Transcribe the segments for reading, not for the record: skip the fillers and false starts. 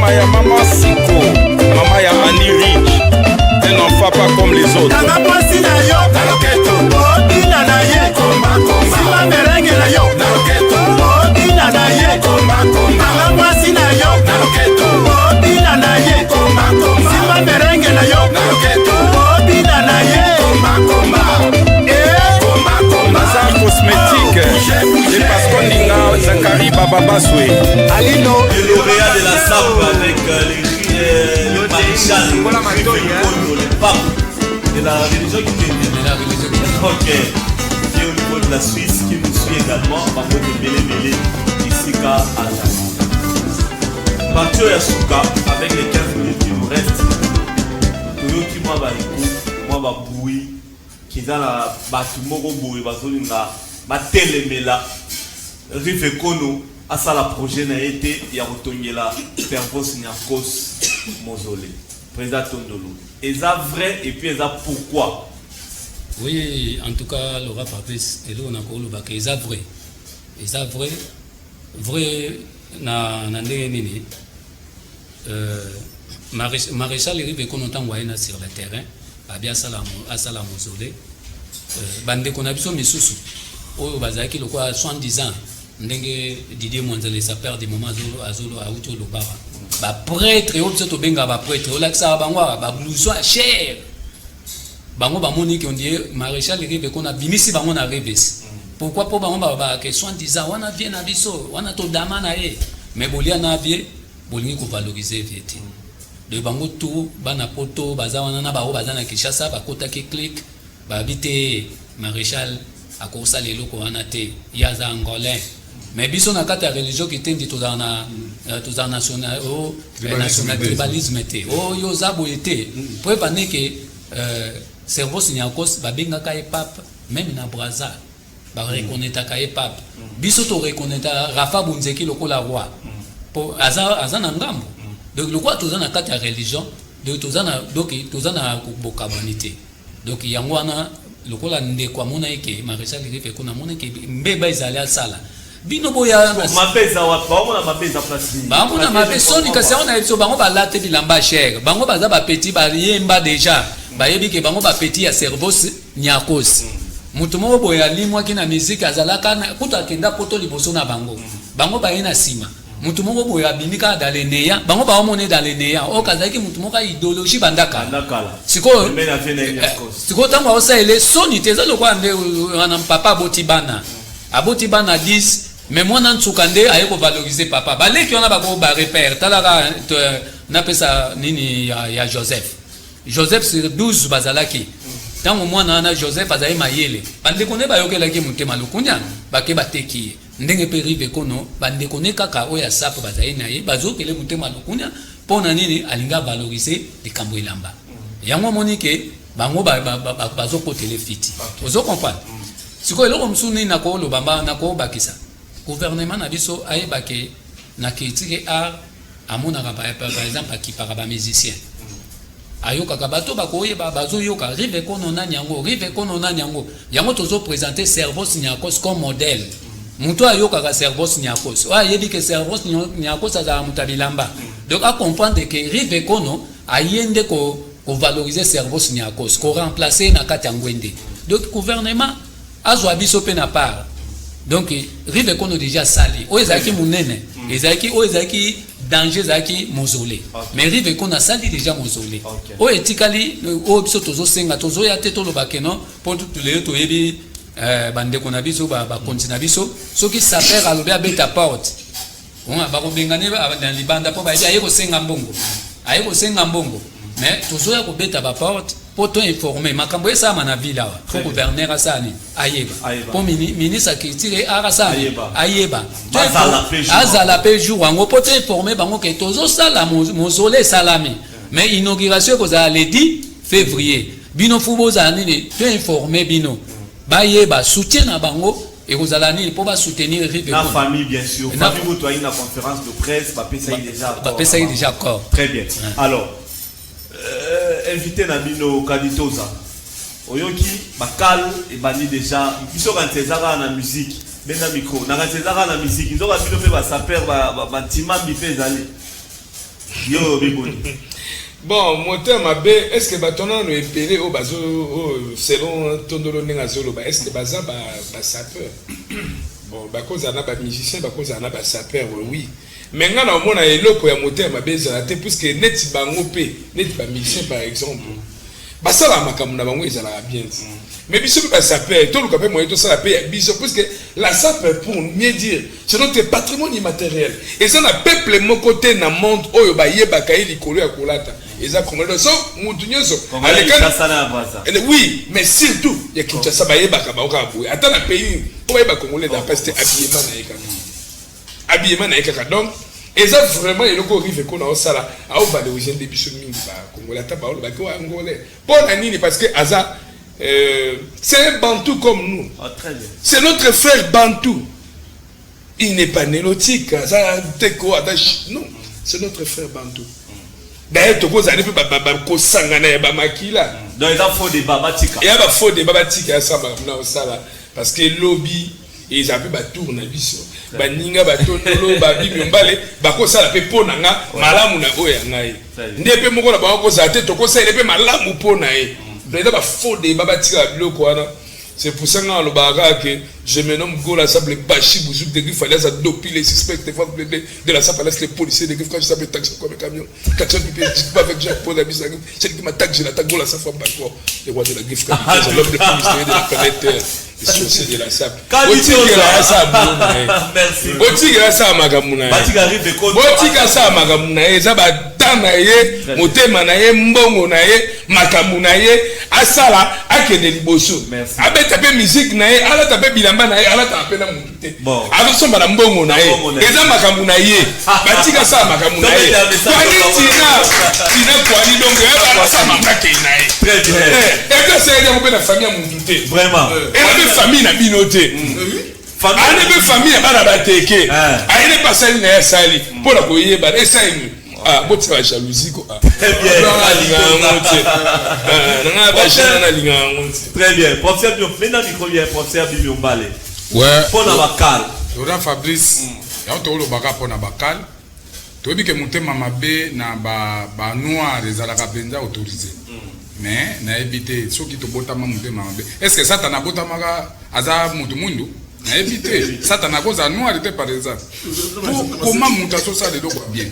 Mama ya Mama Siko, Mama ya Annie Rich. Un enfant pas comme les autres. Nanga mwasi na yo Obina na ye Sima merengue na yo Obina na ye Nanga mwasi na yo Obina na ye Sima merengue na yo Obina na ye Bazar cosmétique et Pascal Ninga Zakari Baba Baswe Alino le lauréat de la SAP avec le maréchal le pape de la religion qui est ok, qui est au niveau de la Suisse, qui nous suit également par votre Bélé ici à Azan. Mathieu Yasuka avec les 15 minutes qui nous restent. Toyoki moi baboui qui dans la batumoko boui bazolinga batelemela rive kono asa la projet na été ya rotongela Fervos Nyakos mausolée président Tondolo. Et ça vrai et puis ça pourquoi? Oui, en tout cas, Laura Papis et là on a encore le bac. Et ça vrai, na nini. Maréchal arrive qu'on entend Wayna sur le terrain, bien à la mausolée. Bande qu'on a besoin de sous. Oh, bazaki le quoi 70 ans. Ndenge Didier Mwanzale sa perd des moments azolo a uto lo baba. Ba prêtre et obso to benga ba prêtre. Ola ça bangwa ba blouson cher. Bango ba moni qui on dit maréchal rive qu'on a bimisi bango na reves. Pourquoi pour bango ba que 70 ans wana bien na biso, wana to dama na ye. Mais bolia na vie, bolingi ko valoriser vieti. De bango tout bana poto baza wana na ba o baza na Kinshasa ba kota ki click ba bité maréchal a kosa lelo ko wana te yaza angolais. Mais biso na kata religion qui tendi to na national o national tribalisme te o yo zabo ete pour pas ne que Servos Nyakos ba benga ka pape même na Brazza ba reconnaître ka pape biso to reconnaître Rafa Bunzeki lokola roi pour aza na ngambo donc le quoi to na kata religion de to na donc to na bokabonité donc yangwana lokola ndeko amona eke maréchal rive ko na mona ke mbeba izali asala bino boya mapeza wa bango na mapeza place bango na mapeza ni kasi on a biso bango ba late bilamba cher bango baza ba petit ba yemba déjà ba yebi ke bango ba petit ya Servos Nyakos mutu mo boya limwa kina musique azalaka kuta kenda poto liboso na bango bango ba yena sima mutu mo boya binika daleneya bango ba omone daleneya o kazaki mutu mo ka idéologie bandaka siko tango osa ele soni teza lokwa nde wana papa botibana abotibana 10 mais moi nan tsukande ayeko valoriser papa baleki wana bako ba repère talaka na pesa nini ya Joseph sur 12 bazalaki tango mwana na Joseph azai mayele bande kone bayokelaki mutema lukunya bake bateki ndenge pe rive kono bande kone kaka oya sapo bazai naye bazokele mutema lukunya pona nini alinga valoriser likambo ilamba yango monike bango bazoko telefiti ozo comprendre siko eloko msuni na ko lobamba na ko bakisa gouvernement na biso ayebake na critique art amona par exemple qui par ba musicien ayoka kabato bakoyeba bazoyoka rive kono na nyango yango tozo présenter Servos Nyakos comme modèle muto ayoka ka Servos Nyakos wa yebi que Servos Nyakos aza mutabilamba donc à comprendre que rive kono ayende ko valoriser Servos Nyakos ko remplacer na katangwende donc gouvernement azwa biso pe na part donc rive kono déjà sali o ezaki munene ezaki danger zaki mausolée mais rive kono sali déjà mausolée o etikali o biso tozo senga tozo ya te to lobake non pour tout le to yebi bande kona biso ba continue biso soki saper alobe abeta porte on ba ko bengane dans libanda po ba ayeko senga mbongo mais tozo ya ko beta ba porte pour to informer makambo esa mana villa pour gouverneur asani ayeba pour ministre critique arasani ayeba azala pe jour ngo pour te informer bango ke tozo sala mausolée salami mais inauguration ko za le 10 février bino fubo za nini to informer bino bayeba soutien na bango et vous allez pour soutenir la famille bien sûr famille vous toi une conférence de presse ça y déjà accord très bien alors invité na bino Kaditoza oyoki bakal et bani déjà biso quand César na musique bena micro na César na musique ndoka bino pe ba saper ba timambi pe zali Yo, Biboni. Bon, moteur mabe, est-ce que batona no epelé au bazo selon tondolo nenga zolo ba est-ce que baza ba sapeur? Bon, ba cause ana ba musicien, ba cause ana ba sapeur, oui. Mais nga na omona eloko ya moteur mabe za te puisque net bango pe, net ba musicien par exemple. Ba sala makamu na bango ezala bien. Mais biso ba sapeur, tout le capé moyen tout ça la paix biso puisque la sapeur pour mieux dire, c'est notre patrimoine immatériel. Et ça na peuple mon côté na monde oyo ba yeba kai likolo ya kolata. Eza congolais so mutu nyonso oui mais surtout ya Kinshasa ba yeba ka ba okabu ata na pays o ba yeba congolais da peste habillement na ekaka donc eza vraiment eloko rive ko na osala a o valoriser des biso mingi ba congolais ata ba o ba ko angolais pour na nini parce que aza c'est un bantou comme nous. Très bien. C'est notre frère bantou. Il n'est pas nélotique ça teko attache non c'est notre frère bantou. D'ailleurs, tu peux aller pour sangana ba makila. Donc il a faux des babatika. Il y a pas faux des babatika ça na sala parce que lobby ils avaient ba tour na biso. Ba ninga ba tondolo ba bibi mbale ba ko sala pe ponanga malamu na oya ngai. Ndepe moko na ba ko za te to ko sala pe malamu pona e. Donc il y a pas faux des babatika biloko wana. C'est pour ça que je me nomme Gola Sable Bachi Bouzouk de Griff, alias à doper les suspects de la SAP, alias les policiers de Griff, quand je s'appelle taxi comme un camion. Quand je ne pas avec Jacques Paul Abis, c'est qui m'attaque, je l'attaque Gola Safra Bakwa, le roi de la Griff, l'homme le plus mystérieux de la planète Terre, et sur de la SAP. Merci. Otiga sa Magamuna. Otiga sa Magamuna, Zaba Tanaye, Motema Naye, Mbongo Naye, Makamunaye, Asala, Akene Liboso. Abet tapé musique naye, ala tapé bilamba naye, ala tapé na mutute. Bon. Ala somba na mbongo naye. Eza makamunaye. Batika sa makamunaye. Kwani tina kwani donc ala sa mamake naye. Très bien. Et que c'est ya mpe na famille mutute. Vraiment. Et la famille na binote. Famille. Ana be famille bana bateke. Aine pasali na sali. Pour ko yeba esaini. Ah, bon, c'est la jalousie quoi. Très bien. Très bien. Professeur Bion, maintenant micro bien, professeur Bion Balé. Ouais. Pour la bacal. Laurent Fabrice, il y a un baka pour la bacal. Tu dis que mon thème m'a bé na ba noir les alaka benza autorisé. Mais na évité ceux qui te bota ma mon thème m'a bé. Est-ce que ça t'en a bota maga aza mutu mundu? Na évité ça t'en a cause à noir était par exemple. Comment mon tasso ça de l'eau bien.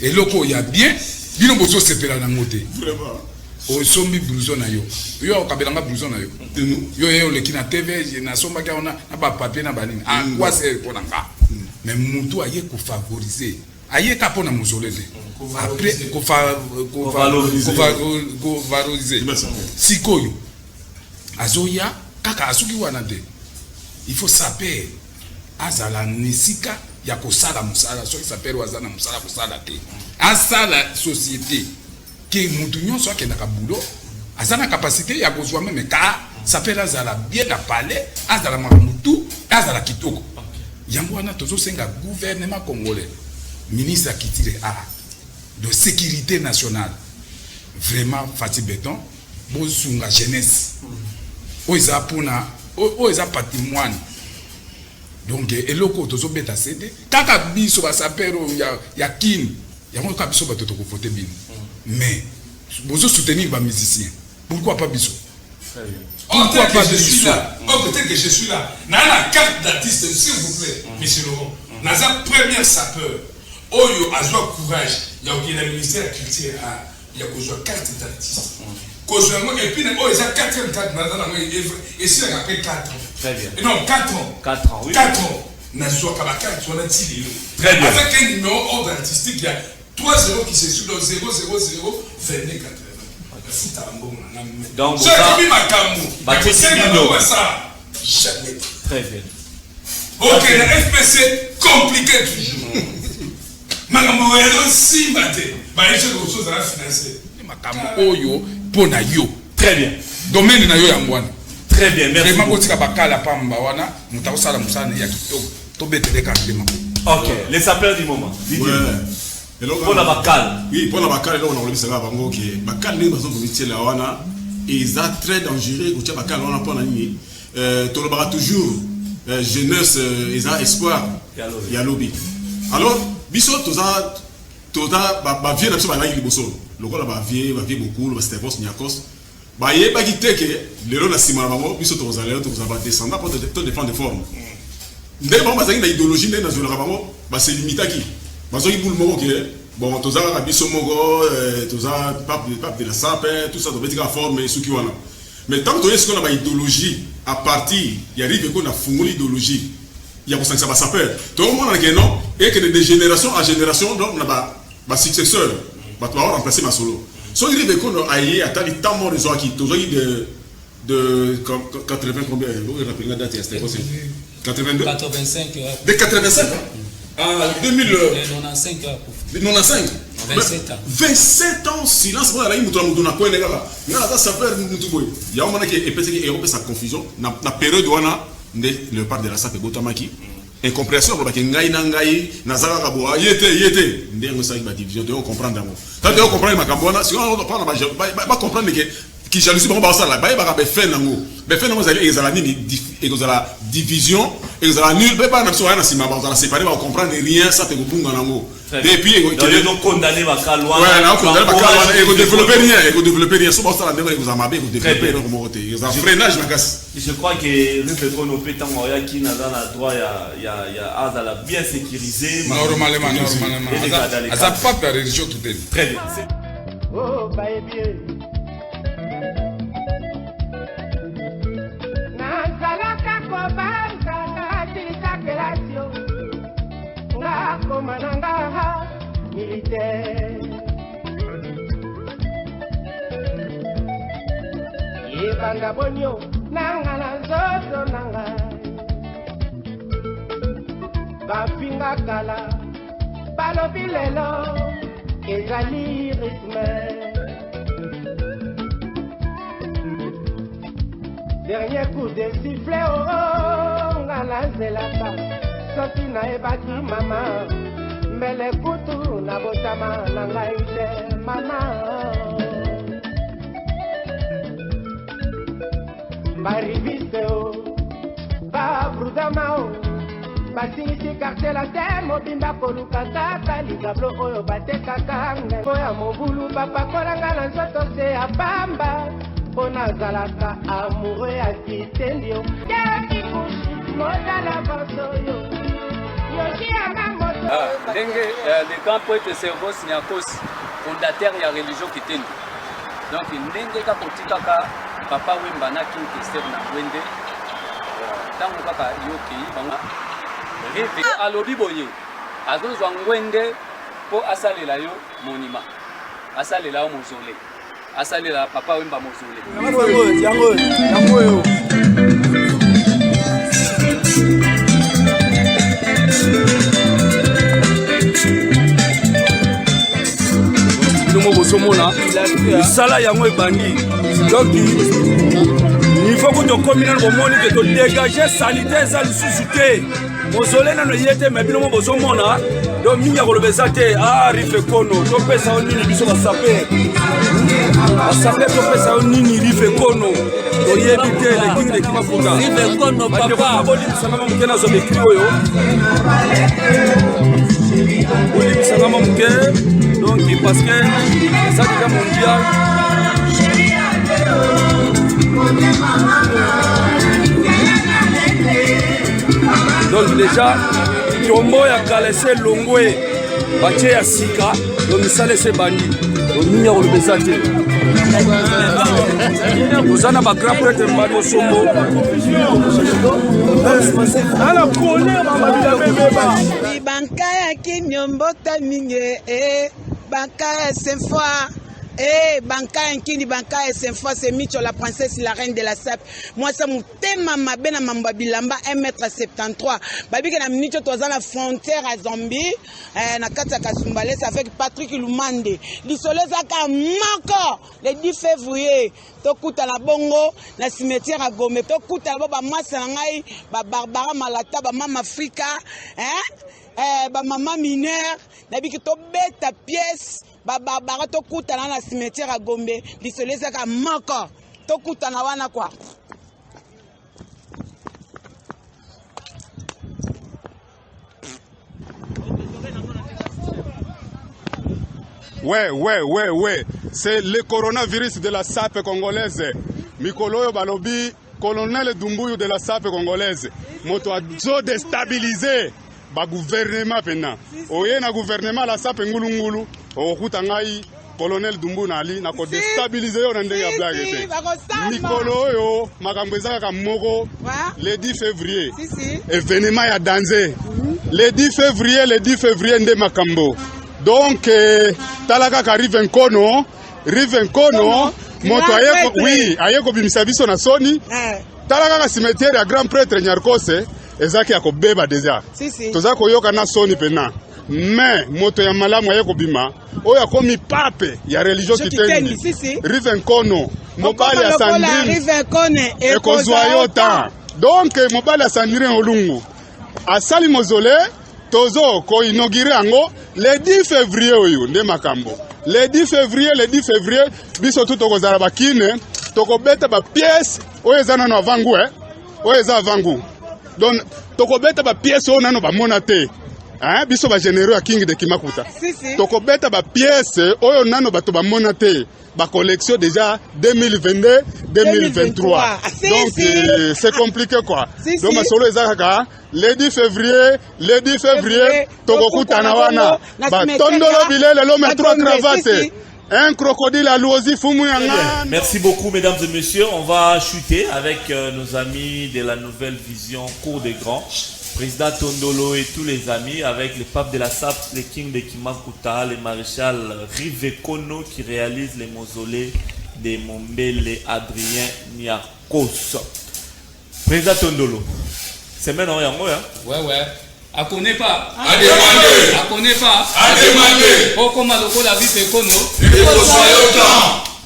Et loko ya bien, bino boso sepela na ngote. Vraiment. O sombi blouson na yo. Yo kabelanga blouson na yo. Yo yo le kina TV na somba ka ona na ba papier na banini. Ah quoi c'est pour nga. Mais mutu aye ko favoriser. Aye ka pona musolele. Après ko valoriser. Sikoyo. Azoya kaka asuki wana te. Il faut saper azala nisika ya kosala musala so qui s'appelle wazana musala kosala te asala société ke mutu nyonso akendaka boulot azana capacité ya kozwa même ka s'appelle azala bien à palais azala mutu azala kitoko yango wana tozo senga gouvernement congolais ministre akitire de sécurité nationale vraiment Fati Béton bosunga jeunesse oza pona oza patrimoine. Donc eloko tozo beta cédé kaka biso ba sapero ya kin ya mo ka biso ba toto ko voter bin mais bozo soutenir ba musicien pourquoi pas biso pourquoi pas je suis là peut-être que je suis là na la carte d'artiste s'il vous plaît monsieur Laurent naza première sapeur oyo azwa courage ya okina ministère de la culture ya kozwa carte d'artiste kozwa mo et puis oyo eza 4e carte naza na mo et si la après 4 ans. Très bien. Non, 4 ans. 4 ans, oui. 4 ans. Très bien. Avec un numéro ordre artistique, il y a 3 0 qui se suivent, donc 0, 0, 0, 22, 80. Donc, jamais. Très bien. Ok, le FPC, compliqué toujours. Makambo, elle aussi, maté. Bah, il y a des choses à financer. Makambo, oyo, pona yo. Très bien. Domaine na yo yangwana. Très bien, merci. Ok, les sapeurs du moment. Pour la bacal. Oui, pour la bacal, on a enlevé ça avant que bacal n'est pas un là wana et ça très dangereux que bacal on a pas nani. To le toujours jeunesse et ça espoir. Ya lobby. Alors, biso to tota ba vie na biso ba langi liboso lokola ba vie beaucoup ba Stevos Nyakos ba yeba kiteke lelo na sima bango biso to zalelo to za ba descendant pour te défendre de forme ndé ba mazangi na idéologie ndé na zola bango ba se limitaki bazoki bulu moko ke bon to za ka biso moko to za pape de la sape tout ça to betika forme suki wana mais tant que est-ce qu'on a ba idéologie à partir il arrive qu'on a fumuli idéologie il y a pour ça ba saper tout le monde que non et que de génération en génération donc on a ba successeur ba to remplacer ma solo so il arrive qu'on a aillé à tali temps mort les qui to de 80 combien on rappelle la date c'était 82 85 de 85 à 2000 95 95 27 ans silence moi là il mutu na ko les gars na ça faire mutu boy il y a un moment qui est peut-être Europe sa confusion na période wana le parc de la sape botamaki incompréhension ba ke ngai na ngai na zaka ka bo yete ndengo sa ba division de on comprendre ngo ça de on comprendre makambo wana si on prend ba comprendre que qui jalousie ba ça là ba ba fait nango be fait nango za ezala nini ezala division ezala nul be ba na so wana sima ba za séparer ba comprendre rien ça te bunga nango depuis donc condamner ba kalwa ouais na condamner ba kalwa et développer rien so ba ça la ndengo vous amabe vous développer donc mo côté ça freinage makasi je crois que le qu'on peut tant ya qui na dans la droit ya azala bien sécurisé normalement ça pas de religion tout est très bien oh baby Komananga militaire Yebanga bonyo nanga na zoto nanga Bafinga kala balobi lelo ezali rythme Dernier coup de sifflet oh ngala zelaka Soki na ebaki mama Mbele kutu na botama na ngai te mama Bariviste o Babrudama o Basingisi kartela te mobimba koluka kaka Ligablo oyo batekaka ngengo ya mobulu bapakolanga na nzoto se ya pamba Pona zalaka amoureux ya kitendi o Kikushi modala basoyo ndenge le grand poète Stevos Nyakos fondateur ya religion Kitende donc ndenge ka kotikaka papa Wemba na King Kester na Wende tango kaka yoki banga rive alobi boye azozwa ngwende po asalela yo monima asalela yo mozole asalela papa Wemba mozole yango yo bozomona misala yango ebandi donc il faut que tokomi nano bomoni ke todégage salite eza lisusu te mozole nano ye te me binomo bozomona donc mingi ya koloba eza te rife kono topesa yo nini biso basape topesa yo nini rife kono toyebi te lekingi leki mafuta bolimbisangama moke nazo bekri oyo bolimbisangama moke donc parce que ça déjà mondial donc déjà tombo ya kalese longwe batie ya sika donc misala ese bandi donc nini ya koloba eza te toza na bagrand prêtre mbali osombo bankaya kinyombota mingi bankaya senfoi bankaya nkini bankaya senfoi c'est Micho la princesse la reine de la sape moi ça mutema mabe na mambo bilamba 1m73 babike na Micho toza na frontière à Zambie na kati ya Kasumbalesa avec Patrick Lumande lisoleza ka moko le 10 février tokuta na bongo na cimetière à Gombe tokuta na ba masa na ngai ba Barbara Malata ba mama Afrika ba mama mineur na biki to beta pièce ba Barbara tokuta na cimetière à Gombe lisoleza ka moko tokuta na wana kwa Ouais. C'est le coronavirus de la SAP congolaise. Mikolo balobi, colonel Dumbuyu de la SAP congolaise. Moto a déstabilisé ba gouvernement pena. Oye na gouvernement la SAP ngulungulu. Okuta ngai colonel Dumbuyu nali na ko déstabiliser yo na ndenge ya blague te. Mikolo yo makambo ezaka moko le 10 février. Événement ya danger. Le 10 février nde makambo. Donc talaka ka Rive Nkono moto ayeko bimisa biso na soni talaka ka cimetière ya grand prêtre Nyarkose ezaki akobeba déjà toza koyoka na soni pena mais moto ya malamu ayeko bima oyo akomi pape ya religion kiteni Rive Nkono mobali ya Sandrine ekozwa yo ta donc mobali ya Sandrine Olungu asali mozole tozo ko inauguré yango le 10 février oyo nde makambo le 10 février biso tout tokozala bakine tokobeta ba pièce oyo ezana na vangu oyo eza vangu donc tokobeta ba pièce oyo nano bamona te biso ba généraux ya King de Kimakuta tokobeta ba pièce oyo nano bato bamona te ba collection déjà 2022 2023 donc c'est compliqué quoi donc masolo ezaka le 10 février tokokutana wana batondolo bilele lo met 3 cravates un crocodile à l'oisi fumu yanga. Merci beaucoup mesdames et messieurs, on va chuter avec nos amis de la nouvelle vision Cour des Grands. Président Tondolo et tous les amis, avec le pape de la SAP, le King de Kimakuta, le maréchal Rive Kono qui réalise les mausolées de Mombele Adrien Niakos. Président Tondolo, c'est maintenant yango hein? Ouais. A connaît pas. A demander. A connaît pas. A demander. Pourquoi maloko la Rive Kono?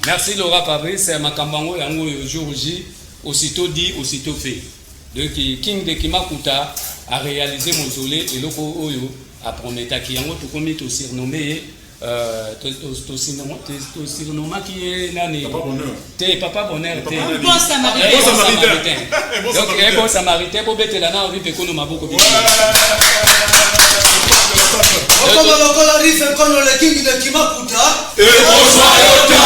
Merci Laura Fabrice, Makambango yango jour J, aussitôt dit, aussitôt fait. Donc King de Kimakuta a réalisé mausolée et loko oyo a prometté qui yango to komi to surnommé to surnommé qui est nani papa bonheur bon samaritain donc bon samaritain pour betela na Rive Kono maboko bi Okoma lokola Rive Kono le King de Kimakuta et bonsoir yota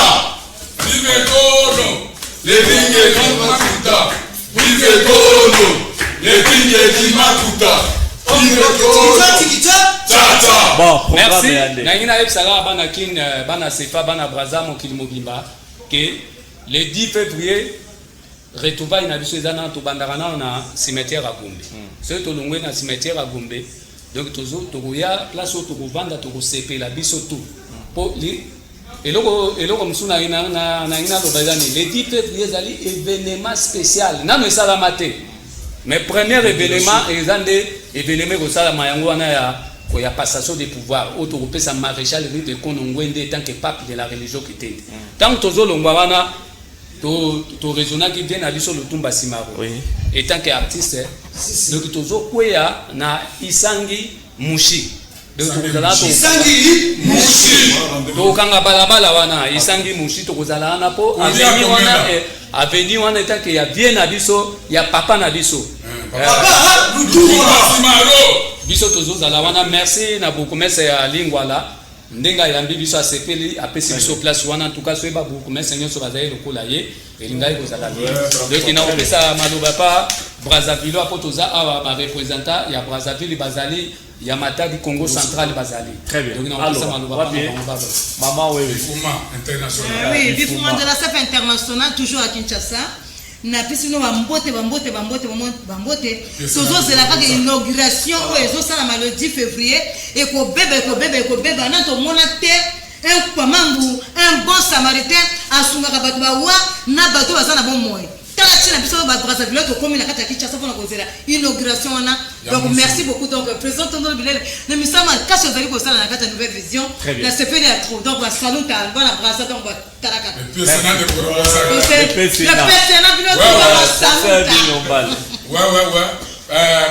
Rive Kono le King de Kimakuta Rive Kono le King de Kimakuta Bon, merci. Naina Epsala bana kin bana sefa bana braza mokili mobimba que le 10 février retrouva ina biso ezana to bandarana na cimetière à Gombe. C'est to longwe na cimetière à Gombe. Donc tozo to ya place to vanda to sepe la biso tout. Po li eloko msuna ina na ina lo bazani le 10 février zali événement spécial. Nano esala maté. Mais premier événement événement ko sala mayango wana ya passation des pouvoirs auto kopesa maréchal Rive Kono Ngwende tant que pape de la religion kitende. Tant tozo longwa wana to raisonna qui vient à biso Lutumba Simaro. Et tant qu'artiste donc tozo kwea na Isangi Mushi. Donc Isangi Mushi. To kanga balabala wana Isangi Mushi to kozala na po avenue wana tant que ya bien na biso ya papa na biso. Papa Lutumba Simaro. Biso tozo zala wana merci na beaucoup merci ya lingwala ndenga yambi biso asepeli apesi biso place wana en tout cas soyeba beaucoup merci nyoso bazaye lokola ye elingai kozala donc ina opesa maloba pa Brazzaville apo toza awa ba représentant ya Brazzaville bazali ya Matadi Congo central bazali. Très bien. Donc ina opesa maloba pa maman oui Fuma international. Oui, vivement de la SAP international toujours à Kinshasa. Na pisino bambote sozo zela ka inauguration o ezo sala le 10 février et ko beba na to mona te un pamambu un bon samaritain asunga ka bato bawa na bato bazana bon moyo tala tina biso ba Brazzaville to komi na kata Kinshasa pona ko zela inauguration na donc merci beaucoup donc président Tondolo Bilele ne mi sama kaso zali ko sala na kata nouvelle vision la CPD a trop donc ba salon ta ba na Brazzaville donc ba talaka le personnel de Brazzaville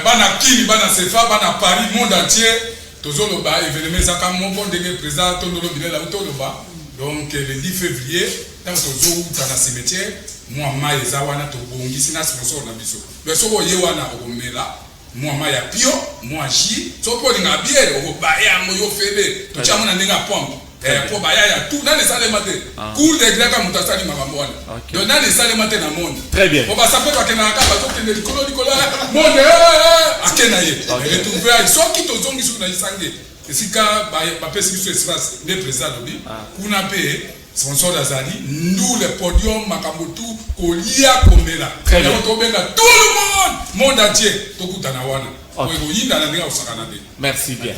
bana kini bana sefa bana Paris monde entier tozolo ba événement zaka mon ndenge président Tondolo Bilele autolo ba donc le 10 février tant tozo na cimetière moi mai zawana to bongisi na sponsor na biso beso ko yewana okomela moi mai ya pio moi ji so po linga biere o ba ya mo yo febe to chamu na ndinga pombe po baya ya tout na les salles maté cours de graka mutasali makambo wana donc na les salles maté na monde très bien po ba sapé ba kena ka ba to kende likolo monde akena ye retrouver ay soki to zongi su na isange esika ba pesi biso espace de président lobi kuna pe sponsor d'Azali, nous le podium Makamotu, Kolia Komela. Tout le monde entier, Tokutanawana. Merci bien.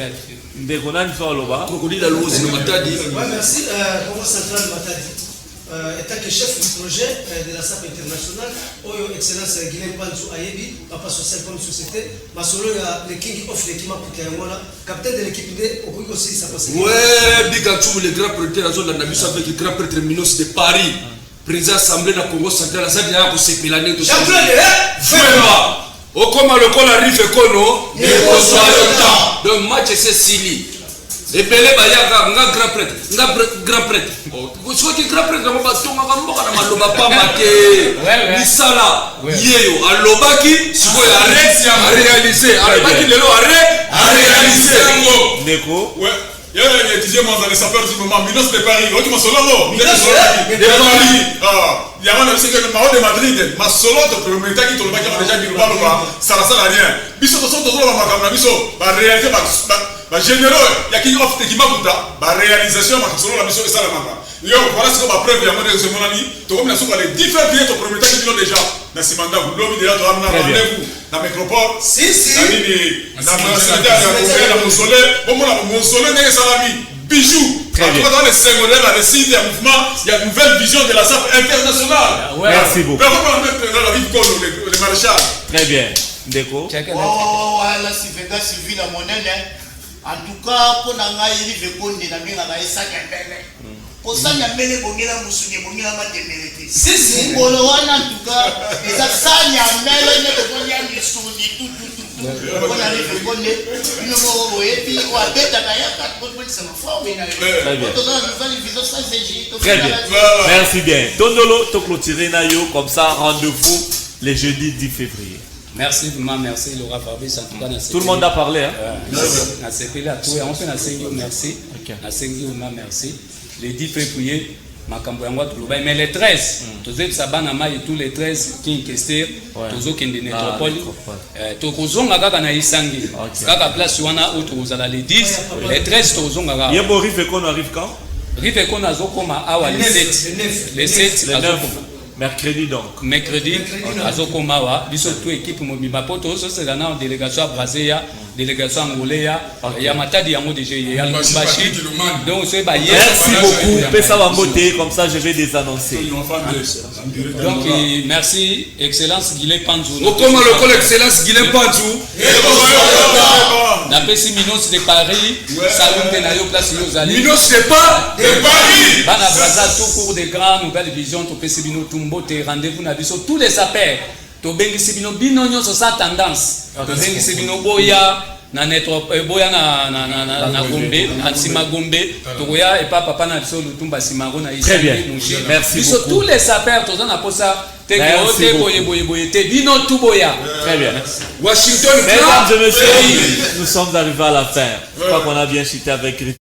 Ndekonan Soloba. Crocodile à l'ose, le Matadi. Merci, Congrès central Matadi. Étant que chef du projet de la SAP internationale, Oyo Excellence Guilhem Panzou Ayebi, papa social comme société, Masolo, le king of l'équipe Pukayangola, capitaine de l'équipe D, Okoui aussi ça passe. Ouais, Bigatou, le grand prêtre de la zone de la mission avec le grand prêtre Minos de Paris, président assemblée de la Congo central, ça vient pour se pélaner tout ça. Vraiment, au comment le col arrive et kono, il faut le temps. Donc, match c'est Sili. Et belé bayaga nga grand prêtre soit qui grand prêtre ba tonga ka mboka na maloba pa mate misala yeyo alobaki siko ya réaliser alobaki lelo a réaliser Neko ouais il y a un étudiant dans les sapeurs du moment Minos de Paris on dit ma solo de Paris il y a un secret de Madrid ma solo de premier qui to lobaki déjà dit loba ça la rien biso to so to lo makamna biso ba réaliser ba généraux ya ki offre qui makuta ba réalisation ma solo la mission et ça la manga yo voilà ce qu'on va preuve ya moi de ce monani to comme na so les différents billets to premier qui ont déjà na simanda vous lobby déjà to amna rendez-vous na métropole si na nini na la mausolée bon la mausolée n'est salami bijou dans les secondaires la récite du mouvement il y a une nouvelle vision de la SAP internationale merci beaucoup le maréchal très bien Ndeko la Sylvie la monnaie en tout cas pour nanga ili vekonde na minga ba esanya mbele posanya mbele bongela musunye bongela matemelete si ngolo wana en tout cas eza sanya mbele ne bonya misuni tout on arrive vekonde ino mo epi o abeta kaya ka pour ça ma forme na très bien merci bien Tondolo to clôturer na yo comme ça rendez-vous le jeudi 10 février. Merci vraiment, merci Laura Fabrice. En tout cas, tout le monde a parlé. Hein? On fait merci. Merci. Les 10 février, mais les 13, tous les Sabanama et tous les 13 qui questionnaient, tous les qui sont métropole, tous les gens qui sont isangi, kaka place wana où tous les 10, les 13 tous les gens. Yebo Rifekon arrive quand? Rifekon azokoma awa les 7, les 7, les 9. Mercredi donc. Mercredi, Azokomawa, biso tout équipe mobimba poto so c'est dans délégation à Brazzaville, délégation angolaise, il y a Matadi yango déjà il y a Bashi. Donc c'est ba merci beaucoup. Pesa Wambote comme ça je vais les annoncer. Donc merci excellence Guilhem Panzou. Comment le col excellence Guilhem Panzou. Na pesi Minos de Paris, salon penayo place Yozali. Minos de Paris. Bana Brazza tout cours de grandes nouvelles visions to pesi bino tumbote rendez-vous na biso tous les appels. To bengisi bino bino nyonso sa tendance. To bengisi bino boya na netro boya na Gombe, na Sima Gombe, to boya et papa na biso lutumba Simango na Très bien. Merci biso tous les appels to na posa te boye te bino tout boya. Très bien. Washington. Mesdames et messieurs, nous sommes arrivés à la fin. Je crois qu'on a bien chité avec